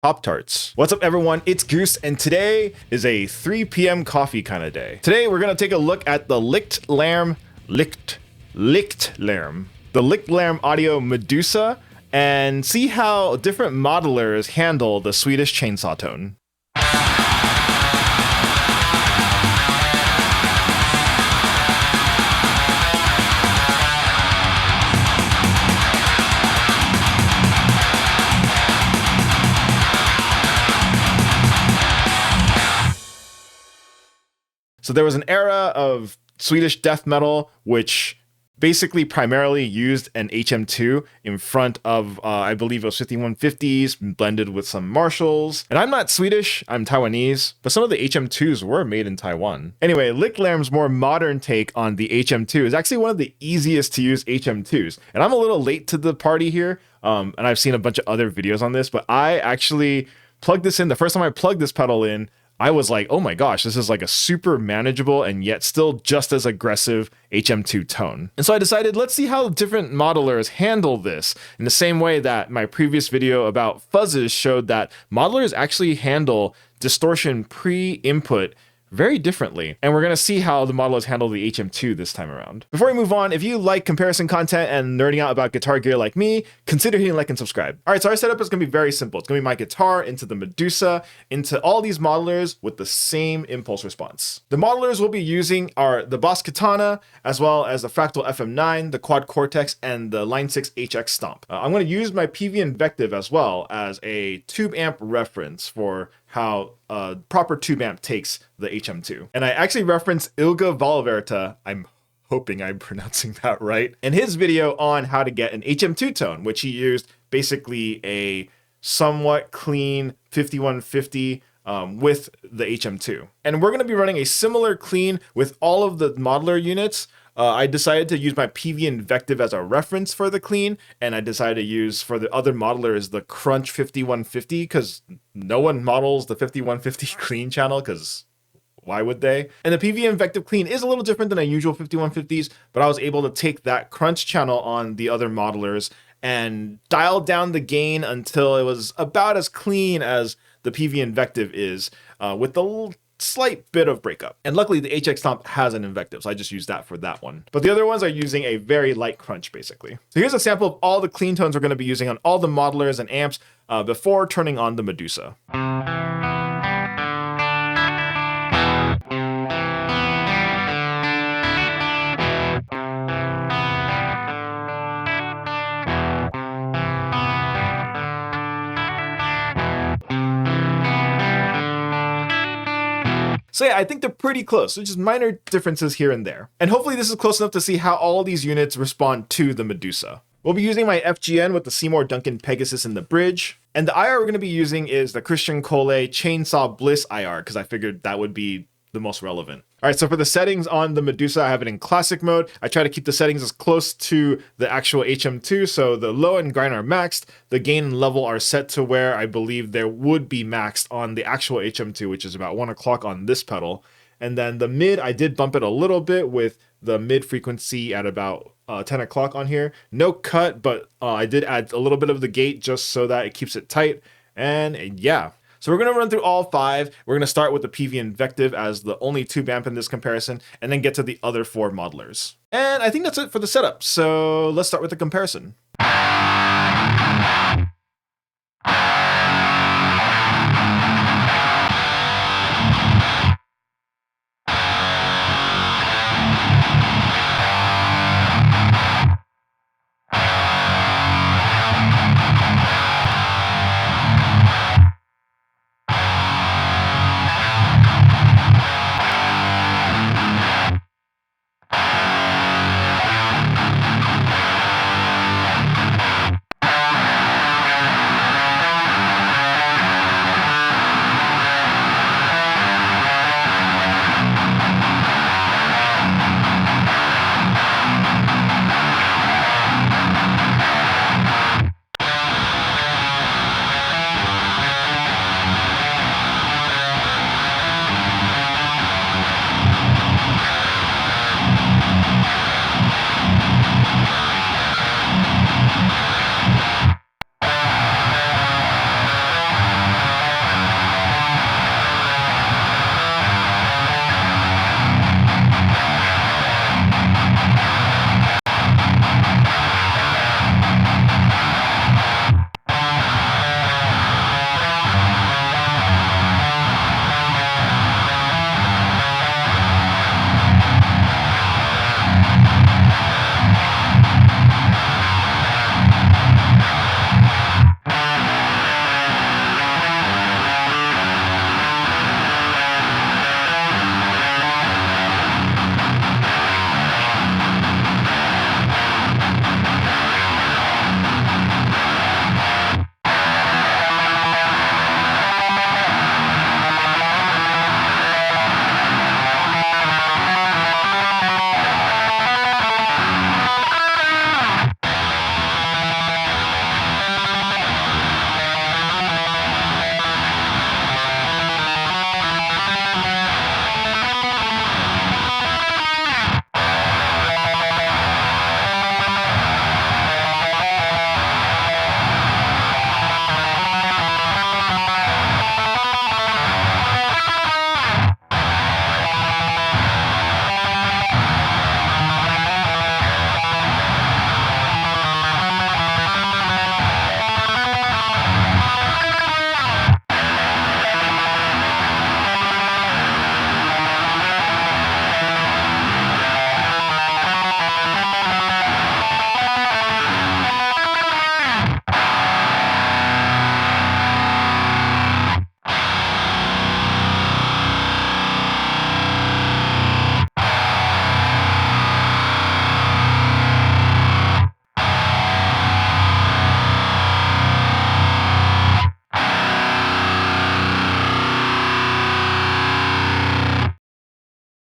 Pop-Tarts. What's up everyone, it's Goose, and today is a 3 p.m. coffee kind of day. Today we're gonna take a look at the Licht Lamb Audio Medusa and see how different modelers handle the Swedish chainsaw tone. So there was an era of Swedish death metal, which basically primarily used an HM2 in front of, I believe it was 5150s, blended with some Marshalls. And I'm not Swedish, I'm Taiwanese, but some of the HM2s were made in Taiwan. Anyway, Licht Lamb's more modern take on the HM2 is actually one of the easiest to use HM2s. And I'm a little late to the party here, and I've seen a bunch of other videos on this, but I actually plugged this in. The first time I plugged this pedal in, I was like, oh my gosh, this is like a super manageable and yet still just as aggressive HM2 tone. And so I decided, let's see how different modelers handle this in the same way that my previous video about fuzzes showed that modelers actually handle distortion pre-input very differently. And we're gonna see how the modelers handle the HM2 this time around. Before we move on, if you like comparison content and nerding out about guitar gear like me, consider hitting like and subscribe. All right, so our setup is gonna be very simple. It's gonna be my guitar into the Medusa, into all these modelers with the same impulse response. The modelers we'll be using are the Boss Katana, as well as the Fractal FM9, the Quad Cortex, and the Line 6 HX Stomp. I'm gonna use my PV Invective as well as a tube amp reference for how proper tube amp takes the HM2. And I actually referenced Ilga Valverta, I'm hoping I'm pronouncing that right, in his video on how to get an HM2 tone, which he used basically a somewhat clean 5150 with the HM2. And we're gonna be running a similar clean with all of the modeler units. I decided to use my PV Invective as a reference for the clean, and I decided to use for the other modelers the Crunch 5150, because no one models the 5150 clean channel, because why would they? And the PV Invective clean is a little different than a usual 5150s, but I was able to take that Crunch channel on the other modelers and dial down the gain until it was about as clean as the PV Invective is, with the slight bit of breakup. And luckily the HX Stomp has an Invective, so I just used that for that one. But the other ones are using a very light crunch basically. So here's a sample of all the clean tones we're going to be using on all the modelers and amps before turning on the Medusa. So yeah, I think they're pretty close. So just minor differences here and there. And hopefully this is close enough to see how all these units respond to the Medusa. We'll be using my FGN with the Seymour Duncan Pegasus in the bridge. And the IR we're going to be using is the Christian Cole Chainsaw Bliss IR, because I figured that would be the most relevant. All right, so for the settings on the Medusa, I have it in classic mode. I try to keep the settings as close to the actual HM2, so the low and grind are maxed. The gain and level are set to where I believe there would be maxed on the actual HM2, which is about 1 o'clock on this pedal. And then the mid, I did bump it a little bit with the mid frequency at about 10 o'clock on here. No cut, but I did add a little bit of the gate just so that it keeps it tight. And yeah. So we're going to run through all 5. We're going to start with the PV Invective as the only tube amp in this comparison, and then get to the other 4 modelers. And I think that's it for the setup. So let's start with the comparison.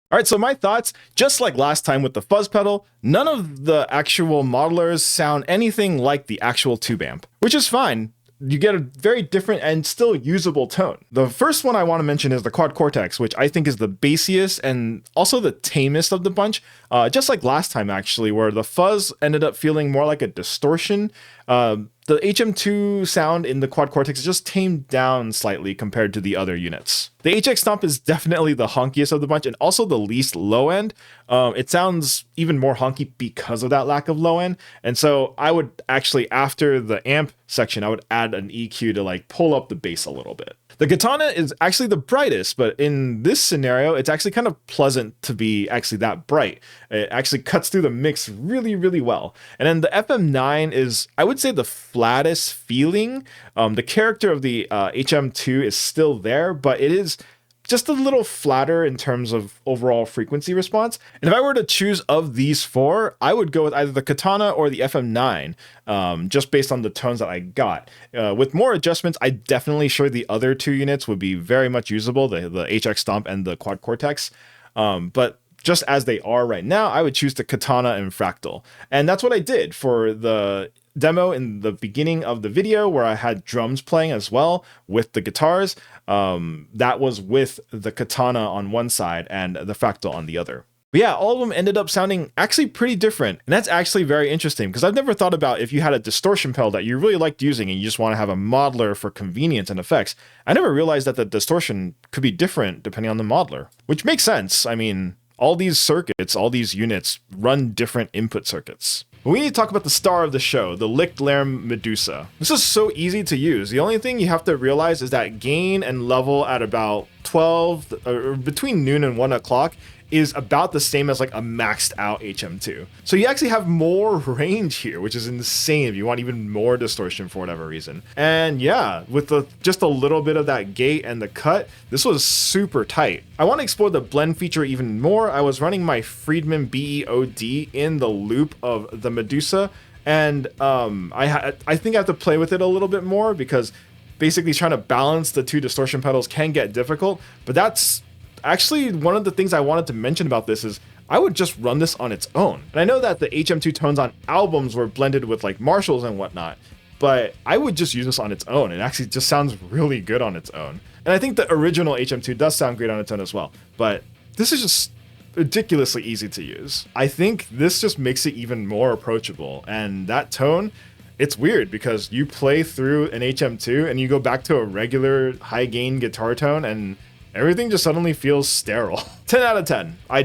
All right, so my thoughts, just like last time with the fuzz pedal, none of the actual modelers sound anything like the actual tube amp, which is fine. You get a very different and still usable tone. The first one I want to mention is the quad cortex, which I think is the bassiest and also the tamest of the bunch. Just like last time, actually, where the fuzz ended up feeling more like a distortion. The HM2 sound in the quad cortex is just tamed down slightly compared to the other units. The HX Stomp is definitely the honkiest of the bunch and also the least low end. It sounds even more honky because of that lack of low end. And so I would actually, after the amp section, I would add an EQ to like pull up the bass a little bit. The Katana is actually the brightest, but in this scenario, it's actually kind of pleasant to be actually that bright. It actually cuts through the mix really, really well. And then the FM9 is, I would say, the flattest feeling. The character of the HM2 is still there, but it is just a little flatter in terms of overall frequency response. And if I were to choose of these four, I would go with either the Katana or the FM9, just based on the tones that I got. With more adjustments, I definitely sure the other two units would be very much usable, the HX Stomp and the Quad Cortex. But just as they are right now, I would choose the Katana and Fractal. And that's what I did for the demo in the beginning of the video where I had drums playing as well with the guitars. That was with the Katana on one side and the Fractal on the other. But yeah, all of them ended up sounding actually pretty different. And that's actually very interesting because I've never thought about if you had a distortion pedal that you really liked using and you just want to have a modeler for convenience and effects. I never realized that the distortion could be different depending on the modeler, which makes sense. I mean, all these circuits, all these units run different input circuits. We need to talk about the star of the show, the licked larynx Medusa. This is so easy to use. The only thing you have to realize is that gain and level at about 12, or between noon and 1 o'clock, is about the same as like a maxed out HM2. So you actually have more range here, which is insane if you want even more distortion for whatever reason. And yeah, with just a little bit of that gate and the cut, this was super tight. I want to explore the blend feature even more. I was running my Friedman BEOD in the loop of the Medusa, and I think I have to play with it a little bit more because basically trying to balance the two distortion pedals can get difficult, but that's actually one of the things I wanted to mention about this is I would just run this on its own. And I know that the HM2 tones on albums were blended with like Marshalls and whatnot, but I would just use this on its own. It actually just sounds really good on its own. And I think the original HM2 does sound great on its own as well, but this is just ridiculously easy to use. I think this just makes it even more approachable. And that tone, it's weird because you play through an HM2 and you go back to a regular high gain guitar tone and everything just suddenly feels sterile. 10 out of 10. I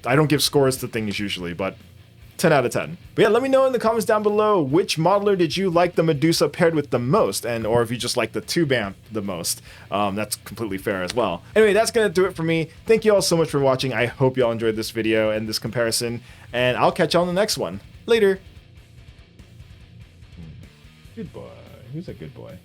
don't give scores to things usually, but 10 out of 10. But yeah, let me know in the comments down below which modeler did you like the Medusa paired with the most, and or if you just like the tube amp the most. That's completely fair as well. Anyway, that's gonna do it for me. Thank you all so much for watching. I hope y'all enjoyed this video and this comparison, and I'll catch y'all on the next one. Later. Good boy. Who's a good boy?